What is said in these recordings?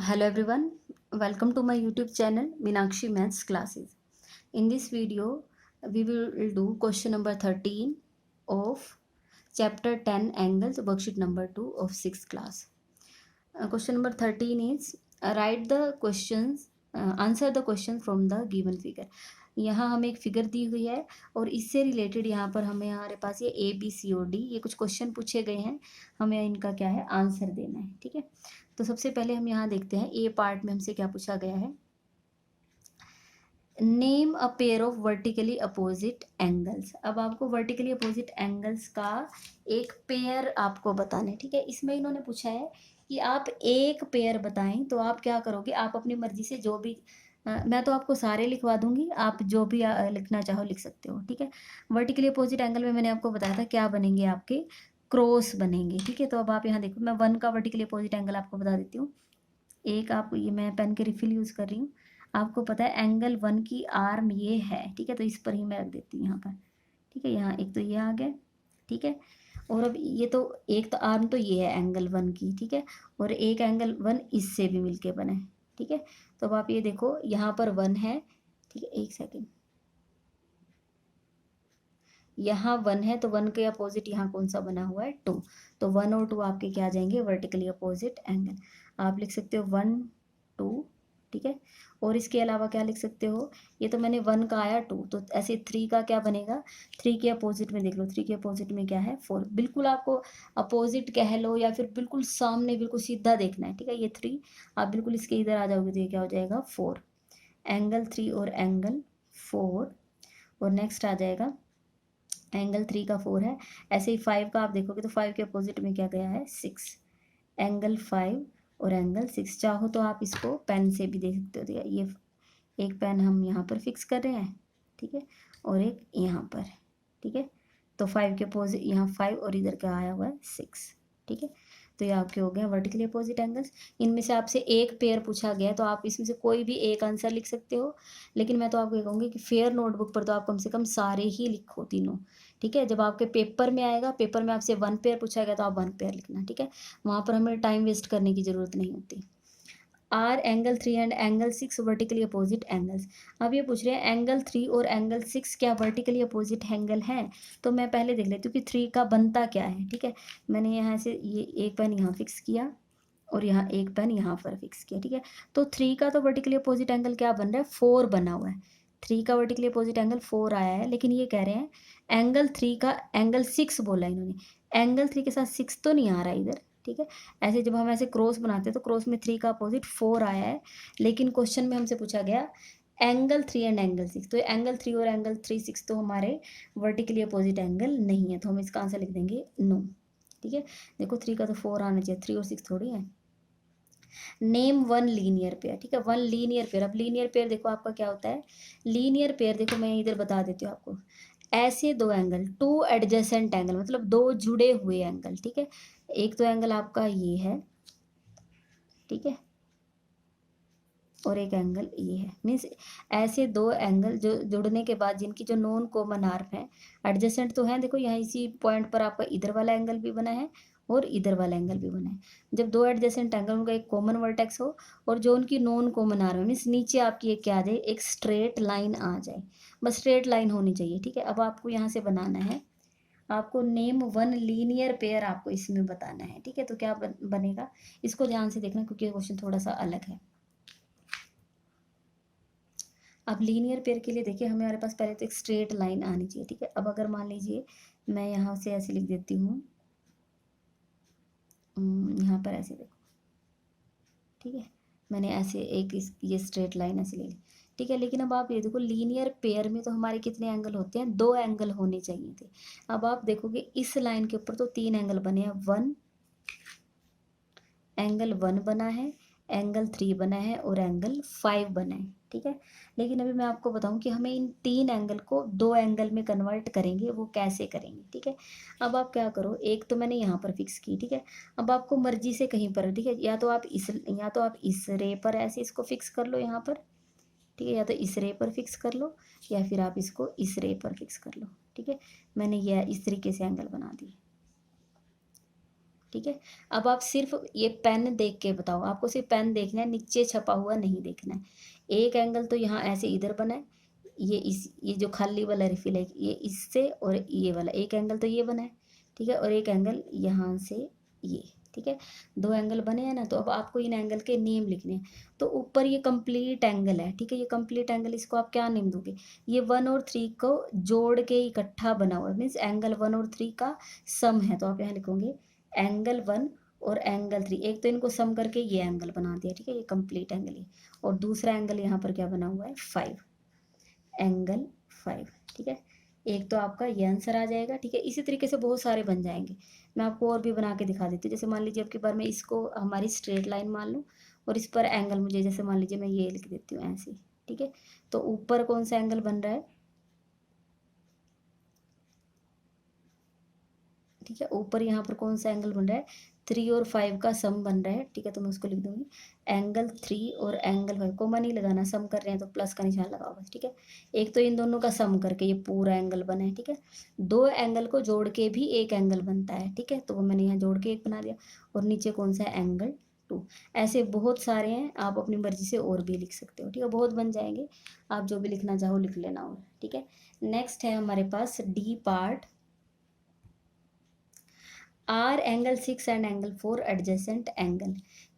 Hello everyone, welcome to my YouTube channel Meenakshi Maths Classes. In this video, we will do question number 13 of chapter 10 angles, worksheet number 2 of 6th class. Question number 13 is write the questions, answer the question from the given figure. यहाँ हमें एक figure दी हुई है और इससे related यहाँ पर हमें हमारे पास ये ABCOD ये कुछ क्वेश्चन पूछे गए हैं, हमें इनका क्या है आंसर देना है। ठीक है, तो सबसे पहले हम यहाँ देखते हैं ए पार्ट में हमसे क्या पूछा गया है। Name a pair of vertically opposite angles. अब आपको वर्टिकली अपोजिट एंगल्स का एक पेयर आपको बताना है। ठीक है, इसमें इन्होंने पूछा है कि आप एक पेयर बताएं, तो आप क्या करोगे, आप अपनी मर्जी से जो भी मैं तो आपको सारे लिखवा दूंगी, आप जो भी लिखना चाहो लिख सकते हो। ठीक है, वर्टिकली अपोजिट एंगल में मैंने आपको बताया था क्या बनेंगे, आपके क्रॉस बनेंगे। ठीक है, तो अब आप यहाँ देखो, मैं 1 का वर्टिकली अपोजिट एंगल आपको बता देती हूँ। एक आप ये मैं पेन के रिफिल यूज़ कर रही हूँ, आपको पता है एंगल 1 की आर्म ये है। ठीक है, तो इस पर ही मैं रख देती हूँ यहाँ पर। ठीक है, यहाँ एक तो ये आ गया। ठीक है, और अब ये तो एक तो आर्म तो ये है एंगल 1 की। ठीक है, और एक एंगल 1 इससे भी मिलके बना है। ठीक है, तो अब आप ये देखो यहाँ पर 1 है। ठीक है, एक सेकेंड, यहाँ 1 है तो 1 के अपोजिट यहाँ कौन सा बना हुआ है 2, तो 1 और 2 आपके क्या आ जाएंगे वर्टिकली अपोजिट एंगल। आप लिख सकते हो 1 2। ठीक है, और इसके अलावा क्या लिख सकते हो, ये तो मैंने 1 का आया 2, तो ऐसे 3 का क्या बनेगा, 3 के अपोजिट में देख लो, 3 के अपोजिट में क्या है 4। बिल्कुल आपको अपोजिट कह लो या फिर बिल्कुल सामने बिल्कुल सीधा देखना है। ठीक है, ये 3 आप बिल्कुल इसके इधर आ जाओगे तो ये क्या हो जाएगा 4। एंगल 3 और एंगल 4, और नेक्स्ट आ जाएगा एंगल 3 का 4 है। ऐसे ही 5 का आप देखोगे तो 5 के अपोजिट में क्या गया है 6। एंगल 5 और एंगल 6, चाहो तो आप इसको पेन से भी देख सकते हो। ये एक पेन हम यहाँ पर फिक्स कर रहे हैं। ठीक है, और एक यहाँ पर। ठीक है, तो 5 के अपोजिट यहाँ 5 और इधर क्या आया हुआ है 6। ठीक है, तो ये आपके हो गए वर्टिकली अपोजिट एंगल्स। इनमें से आपसे एक पेयर पूछा गया है तो आप इसमें से कोई भी एक आंसर लिख सकते हो, लेकिन मैं तो आपको ये कहूँगी कि फेयर नोटबुक पर तो आप कम से कम सारे ही लिखो, तीनों। ठीक है, जब आपके पेपर में आएगा, पेपर में आपसे 1 पेयर पूछा गया तो आप 1 पेयर लिखना। ठीक है, वहाँ पर हमें टाइम वेस्ट करने की ज़रूरत नहीं होती। R angle 3 and angle 6 vertically opposite angles. अब ये पूछ रहे हैं एंगल 3 और एंगल 6 क्या वर्टिकली अपोजिट एंगल है, तो मैं पहले देख लेती हूँ कि 3 का बनता क्या है। ठीक है, मैंने यहाँ से ये एक पेन यहाँ फिक्स किया और यहाँ एक पेन यहाँ पर फिक्स किया। ठीक है, तो 3 का तो वर्टिकली अपोजिट एंगल क्या बन रहा है 4 बना हुआ है। 3 का वर्टिकली अपोजिट एंगल 4 आया है, लेकिन ये कह रहे हैं एंगल 3 का एंगल 6 बोला इन्होंने, एंगल 3 के साथ 6 तो नहीं आ रहा इधर। ठीक है, ऐसे जब हम ऐसे क्रॉस बनाते हैं तो क्रॉस में 3 का अपोजिट 4 आया है, लेकिन क्वेश्चन में हमसे पूछा गया एंगल 3 एंड एंगल 6, तो एंगल 3 और एंगल 3 6 तो हमारे वर्टिकली अपोजिट एंगल नहीं है, तो हम इसका आंसर लिख देंगे नो। ठीक है, देखो 3 का तो 4 आना चाहिए, 3 और 6 थोड़ी है। Name 1 linear pair. ठीक है, 1 लीनियर पेयर। अब लीनियर पेयर देखो आपका क्या होता है, लीनियर पेयर देखो मैं इधर बता देती हूँ आपको, ऐसे दो एंगल, 2 एडजेसेंट एंगल मतलब 2 जुड़े हुए एंगल। ठीक है, एक तो एंगल आपका ये है। ठीक है, और एक एंगल ये है, मीन्स ऐसे दो एंगल जो जुड़ने के बाद जिनकी जो नॉन कॉमन आर्म है, एडजेसेंट तो है, देखो यहाँ इसी पॉइंट पर आपका इधर वाला एंगल भी बना है और इधर वाला एंगल भी बना है। जब दो एडजेसेंट एंगल उनका एक कॉमन वर्टेक्स हो और जो उनकी नॉन कॉमन आर्म है, मीन्स नीचे आपकी एक क्या आ जाए, एक स्ट्रेट लाइन आ जाए, बस स्ट्रेट लाइन होनी चाहिए। ठीक है, अब आपको यहाँ से बनाना है, आपको नेम 1 लीनियर पेयर आपको इसमें बताना है। ठीक है, तो क्या बनेगा, इसको ध्यान से देखना क्योंकि क्वेश्चन थोड़ा सा अलग है। अब लीनियर पेयर के लिए देखिए हमारे पास पहले तो एक स्ट्रेट लाइन आनी चाहिए। ठीक है, अब अगर मान लीजिए मैं यहाँ से ऐसे लिख देती हूँ, यहाँ पर ऐसे देखो। ठीक है, मैंने ऐसे एक ये स्ट्रेट लाइन ऐसे ले ली। ठीक है, लेकिन अब आप ये देखो लीनियर पेयर में तो हमारे कितने एंगल होते हैं, 2 एंगल होने चाहिए थे। अब आप देखोगे इस लाइन के ऊपर तो 3 एंगल बने हैं, 1 एंगल 1 बना है, एंगल 3 बना है और एंगल 5 बना है। ठीक है, लेकिन अभी मैं आपको बताऊं कि हमें इन 3 एंगल को 2 एंगल में कन्वर्ट करेंगे, वो कैसे करेंगे। ठीक है, अब आप क्या करो, एक तो मैंने यहाँ पर फिक्स की। ठीक है, अब आपको मर्जी से कहीं पर, ठीक है, या तो आप इस रे पर ऐसे इसको फिक्स कर लो यहाँ पर। ठीक है, या तो इस रे पर फिक्स कर लो या फिर आप इसको इस रे पर फिक्स कर लो। ठीक है, मैंने यह इस तरीके से एंगल बना दी। ठीक है। अब आप सिर्फ ये पेन देख के बताओ, आपको सिर्फ पेन देखना है, नीचे छपा हुआ नहीं देखना है। एक एंगल तो यहाँ ऐसे इधर बना है, ये जो खाली वाला रिफिल है ये इससे, और ये वाला एक एंगल तो ये बना है, ठीक है, और एक एंगल यहाँ से ये, ठीक है। दो एंगल बने हैं ना, तो अब आपको इन एंगल के नेम लिखने हैं। तो ऊपर ये कंप्लीट एंगल है, ठीक है, ये कंप्लीट एंगल, इसको आप क्या नेम दोगे? ये 1 और 3 को जोड़ के इकट्ठा बना हुआ है, मीन्स एंगल 1 और 3 का सम है। तो आप यहाँ लिखोगे एंगल 1 और एंगल 3, एक तो इनको सम करके ये एंगल बना दिया, ठीक है, ये कंप्लीट एंगल है। और दूसरा एंगल यहाँ पर क्या बना हुआ है? 5, एंगल 5, ठीक है। एक तो आपका ये आंसर आ जाएगा, ठीक है। इसी तरीके से बहुत सारे बन जाएंगे, मैं आपको और भी बना के दिखा देती हूँ। जैसे मान लीजिए अब की बार मैं इसको हमारी स्ट्रेट लाइन मान लूँ, और इस पर एंगल मुझे, जैसे मान लीजिए मैं ये लिख देती हूँ ऐसे, ठीक है। तो ऊपर कौन सा एंगल बन रहा है? ठीक है, ऊपर यहाँ पर कौन सा एंगल बन रहा है? 3 और 5 का सम बन रहा है, ठीक है। तो मैं उसको लिख दूंगी एंगल 3 और एंगल 5, कॉमा नहीं लगाना, सम कर रहे हैं तो प्लस का निशान लगाओ बस, ठीक है। एक तो इन दोनों का सम करके ये पूरा एंगल बना है, ठीक है। दो एंगल को जोड़ के भी एक एंगल बनता है, ठीक है, तो वो मैंने यहाँ जोड़ के एक बना दिया। और नीचे कौन सा है? एंगल 2। ऐसे बहुत सारे हैं, आप अपनी मर्जी से और भी लिख सकते हो, ठीक है, बहुत बन जाएंगे। आप जो भी लिखना चाहो लिख लेना, और ठीक है। नेक्स्ट है हमारे पास D part. Are angle 6 and angle 4 adjacent angle.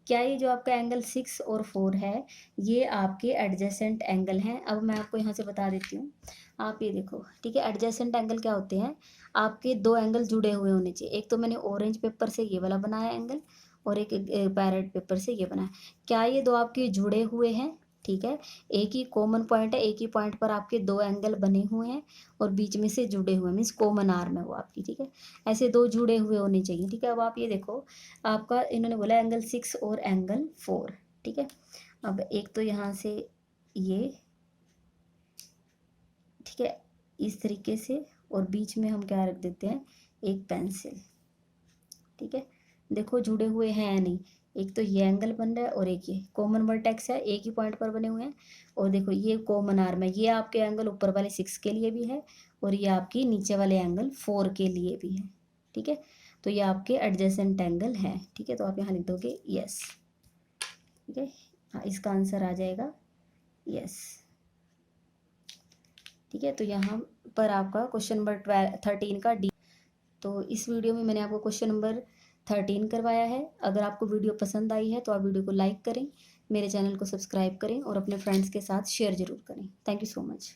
क्या ये जो आपका एंगल 6 और 4 है, ये आपके एडजेसेंट एंगल हैं? अब मैं आपको यहाँ से बता देती हूँ, आप ये देखो, ठीक है। एडजेसेंट एंगल क्या होते हैं? आपके दो एंगल जुड़े हुए होने चाहिए। एक तो मैंने ऑरेंज पेपर से ये वाला बनाया एंगल, और एक पैरेट पेपर से ये बनाया। क्या ये दो आपके जुड़े हुए हैं? ठीक है, एक ही कॉमन पॉइंट है, एक ही पॉइंट पर आपके दो एंगल बने हुए हैं और बीच में से जुड़े हुए, मीन्स कॉमन आर्म है वो आपकी, ठीक है। ऐसे दो जुड़े हुए होने चाहिए, ठीक है। अब आप ये देखो, आपका इन्होंने बोला एंगल 6 और एंगल 4, ठीक है। अब एक तो यहाँ से ये, ठीक है, इस तरीके से, और बीच में हम क्या रख देते हैं? एक पेंसिल, ठीक है। देखो जुड़े हुए हैं या नहीं? एक तो ये एंगल बन रहा है, और एक ये कॉमन वर्टेक्स है, एक ही पॉइंट पर बने हुए हैं। और देखो ये कॉमन आर्म है, ये आपके एंगल ऊपर वाले 6 के लिए भी है, और ये आपकी नीचे वाले एंगल 4 के लिए भी है, ठीक है। तो ये आपके एडजेसेंट एंगल है, ठीक है। तो आप यहाँ लिख दोगे यस, ठीक है। हाँ, इसका आंसर आ जाएगा यस, ठीक है। तो यहाँ पर आपका क्वेश्चन नंबर 13 का डी। तो इस वीडियो में मैंने आपको क्वेश्चन नंबर 13 करवाया है। अगर आपको वीडियो पसंद आई है तो आप वीडियो को लाइक करें, मेरे चैनल को सब्सक्राइब करें, और अपने फ्रेंड्स के साथ शेयर ज़रूर करें। Thank you so much.